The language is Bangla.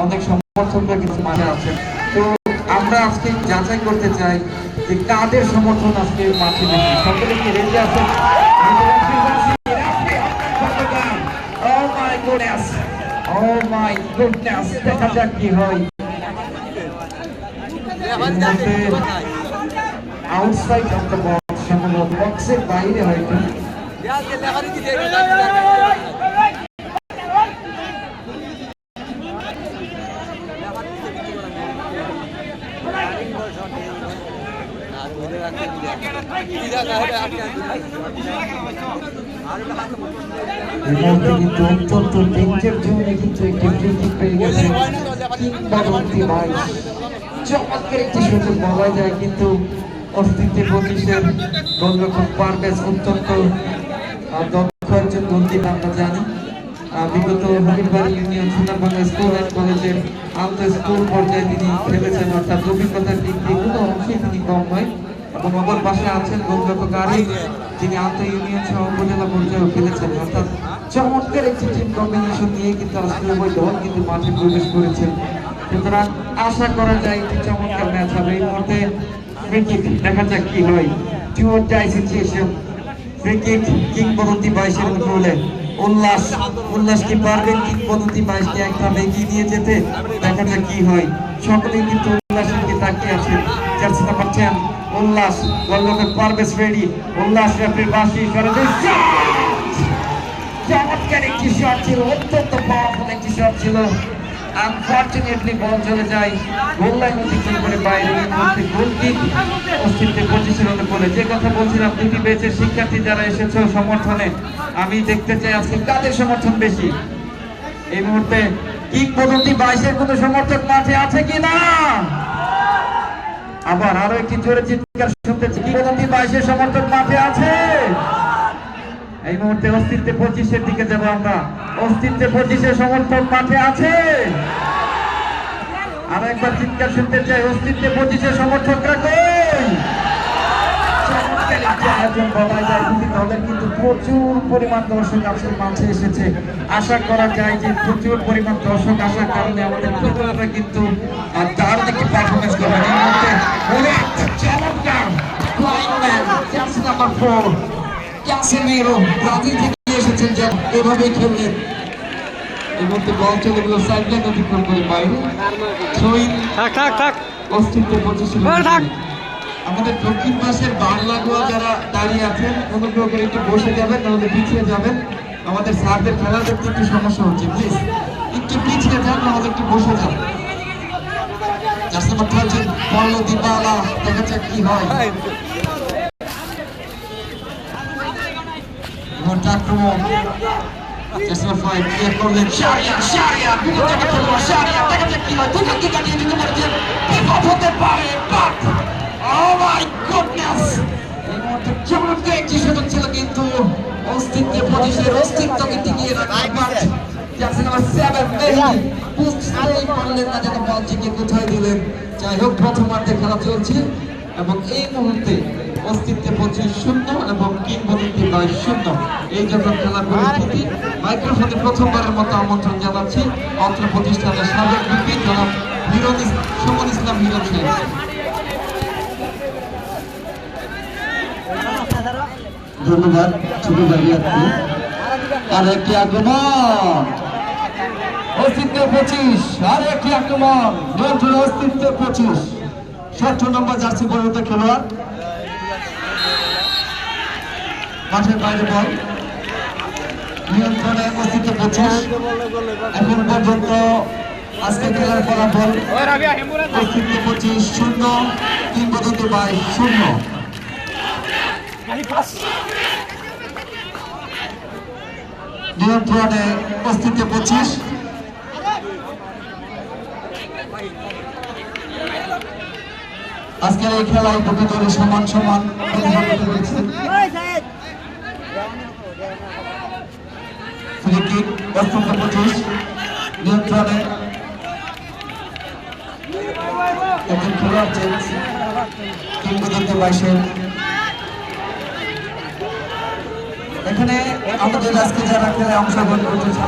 অনেক সমর্থকরা কিন্তু মাঠে আছেন। তো আমরা আজকে যাচাই করতে চাই যে কাদের সমর্থন আজকে মাঠে বেশি। সকলে কি রেডি আছেন? Oh my goodness, দেখা যাক কি হয়। আউটসাইড অফ দ্য বক্স, সম্ভবত বক্সের বাইরে হয়তো। অত্যন্ত ডেঞ্জার জোনে কিন্তু একটি ফ্রি কিক পেয়ে গেছে কিংবদন্তি ভাই। চমৎকার একটি সুযোগ বলা যায়, কিন্তু অস্তিত্বের পঁচিশের গোলরক্ষক পারভেজ অত্যন্ত দক্ষ একজন গোলকিপার আমরা জানি। বিগত Habiganj union Sunamganj school and কলেজের আন্তঃ স্কুল পর্যায়ে তিনি খেলেছেন, অর্থাৎ অভিজ্ঞতার দিক দিয়ে কোনো অংশেই তিনি কম নয়। এবং অপর পাশে আছেন গোলরক্ষক আরিফ, যিনি আন্তঃ ইউনিয়ন সহ উপজেলা পর্যায়েও খেলেছেন। অর্থাৎ চমৎকার একটি টিম কম্বিনেশন নিয়ে কিন্তু আজকে উভয় দল কিন্তু মাঠে প্রবেশ করেছেন। সুতরাং আশা করা যায় একটি চমৎকার ম্যাচ হবে। এই মুহূর্তে ফ্রি কিক, দেখা যাক কি হয়। Do or die situation. Free kick কিংবদন্তি 22-এর গোলে। উল্লাস কি পারবেন কিংবদন্তি 22-কে এক ধাপ এগিয়ে নিয়ে যেতে? দেখা যাক কি হয়। সকলেই কিন্তু উল্লাসের দিকে তাকিয়ে আছেন। জার্সি নাম্বার 10 উল্লাস, গোলরক্ষক পারভেজ রেডি। উল্লাস রেফারির বাঁশি ইশারা দিয়ে চমৎকার একটি শট ছিল, অত্যন্ত পাওয়ারফুল একটি শট ছিল। আনফরচুনেটলি বল চলে যায় গোল লাইন অতিক্রম করে বাইরে। এই মুহূর্তে গোলকিক অস্তিত্বের 25-এর হতে বলে যে কথা বলছিলাম, দুটি ব্যাচের শিক্ষার্থী যারা এসেছে সমর্থনে, আমি দেখতে চাই আজকে কাদের সমর্থন বেশি। এই মুহূর্তে কিংবদন্তি 22-এর কোনো সমর্থক মাঠে আছে কিনা? আবার আরো একটি জোরে চিৎকার শুনতেছি, কিংবদন্তি 22-এর সমর্থক মাঠে আছে? এই মুহূর্তে অস্তিত্বে 25-এর দিকে যাবো আমরা। অস্তিত্বে 25-এর সমর্থক মাঠে আছে? আরো একবার চিৎকার শুনতে চাই, অস্তিত্বে 25-এর সমর্থকরা কই? চমৎকার একটি আয়োজন বলা যায়। দুটি দলের কিন্তু প্রচুর পরিমাণ দর্শক আজকে মাঠে এসেছে। আশা করা যায় যে প্রচুর পরিমাণ দর্শক আসার কারণে আমাদের খেলোয়াড়রা কিন্তু দারুণ একটি পারফরমেন্স করবেন। এই মুহূর্তে চমৎকার জার্সি নাম্বার 4 ক্যাসেমিরো ব্রাজিল থেকে এসেছেন, যারা এভাবেই খেললেন। এই মুহূর্তে বল চলে গেল সাইড লাইন অতিক্রম করে বাইরে। অস্তিত্ব 25। আমাদের দক্ষিণ পাশের বাংলাগোয়া যারা দাঁড়িয়ে আছেন, অনুগ্রহ করে একটু বসে যাবেন, নাহলে পিছিয়ে যাবেন। আমাদের স্যারদের খেলা দেখতে একটু সমস্যা হচ্ছে, প্লিজ একটু পিছিয়ে যান, নাহলে একটু বসে যান। জার্সি নাম্বার 13 পল্ল দিবালা, দেখা যাক কি হয়। আক্রমণ জার্সি নাম্বার 5 ক্লিয়ার করলেন শারিয়া বিপদ থেকে খেলোয়াড় শারিয়া, দেখা যাক কি হয়। দুটো কি কাটিয়ে দিতে পারছেন, বিপদ হতে পারে, বাট ও মাই গুডনেস। এই মুহূর্তে চমৎকার একটি সুযোগ ছিল, কিন্তু অস্তিত্বে 25-এর অস্তিত্বকে টিকিয়ে রাখতে পারছে জার্সি নাম্বার 7 মেহেদী। পোস্ট স্লোই পারলেন না যেন বল চিকে কোথায় দিলেন। যাই হোক, প্রথমার্ধে খেলা চলছে এবং এই মুহূর্তে অস্তিত্বে 25-0 এবং কিংবদন্তি 22-0 এই জন্য খেলার পরিস্থিতি। মাইক্রোফোনে প্রথমবারের মতো আমন্ত্রণ জানাচ্ছি অত্র প্রতিষ্ঠানের সাবেক ভিপি জনাব সুমন ইসলাম হিরণ সাহেব। ধন্যবাদ ছোট ভাই। আর একটি আক্রমণ, অস্তিত্ব 25, আর একটি আক্রমণ, নিয়ন্ত্রণ অস্তিত্ব 25। 17 নম্বর জার্সি পরিহিত খেলোয়াড় মাঠের বাইরে, বল নিয়ন্ত্রণে অস্তিত্ব 25। এখন পর্যন্ত আজকে খেলার ফলাফল অস্তিত্ব 25-0, কিংবদন্তি 22-0। নিয়ন্ত্রণে অস্তিত্ব 25। আজকের এই খেলায় দুটি দলের সমান সমান প্রতিযোগিতা রয়েছে। ফ্রি কিক অস্তিত্ব 25, নিয়ন্ত্রণে একজন খেলোয়াড় চেঞ্জ, কিংবদন্তি 22-এর। এখানে আমাদের আজকে যারা খেলায় অংশগ্রহণ করছে